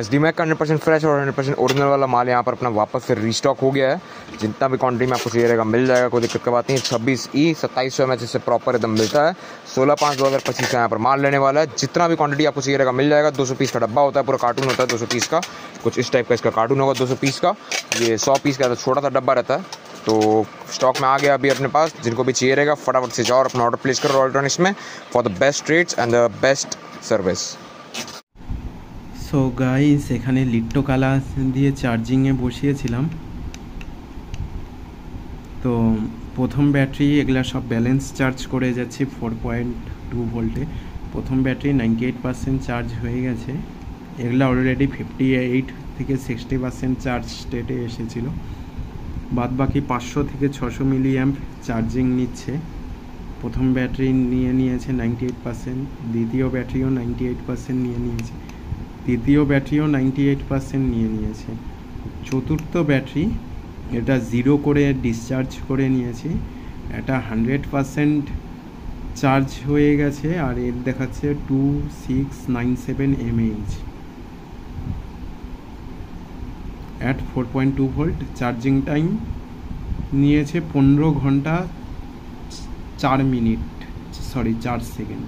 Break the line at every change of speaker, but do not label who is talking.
डीमैक का 100% फ्रेश और 100% ओरिजिनल वाला माल यहाँ पर अपना वापस से रीस्टॉक हो गया है। जितना भी क्वांटिटी में आपको चाहिए रहेगा मिल जाएगा, कोई दिक्कत की बात नहीं। 26E 2700 ml से प्रॉपर एकदम मिलता है। 16/5/2025 का यहाँ पर माल लेने वाला है। जितना भी क्वांटिटी आपको चाहिए रहेगा मिल जाएगा। 200 पीस का डब्बा होता है, पूरा कार्टून होता है 200 पीस का, कुछ इस टाइप का इसका कार्टून होगा 200 पीस का। ये 100 पीस का छोटा सा डब्बा रहता है। तो स्टॉक में आ गया अभी अपने पास। जिनको भी चाहिए रहेगा फटाफट से जाओ और अपना ऑर्डर प्लेस करो रॉयल इलेक्ट्रॉनिक्स में for the best rates and the best service.
So guys, এখানে লিট্টো কালা দিয়ে চার্জিংয়ে বসিয়েছিলাম। তো প্রথম ব্যাটারি এগুলা সব ব্যালেন্স চার্জ করে যাচ্ছি 4.2 ভোল্টে। প্রথম ব্যাটারি 98% চার্জ হয়ে গেছে। এগুলা অলরেডি 58 থেকে 60% চার্জ স্টেটে এসেছিল। বাদ বাকি 500 থেকে 600 মিলি অ্যাম্প চার্জিং নিচ্ছে। প্রথম ব্যাটারি নিয়ে নিয়েছে 98%, দ্বিতীয় ব্যাটারিও 98% নিয়ে নিয়েছে, তৃতীয় ব্যাটারিও 98% নিয়ে নিয়েছে। চতুর্থ ব্যাটারি এটা 0 করে ডিসচার্জ করে নিয়েছি। এটা 100% চার্জ হয়ে গেছে আর এর দেখাচ্ছে 2697 mAh at 4.2 volt. Charging time নিয়েছে 15 ঘন্টা 4 সেকেন্ড।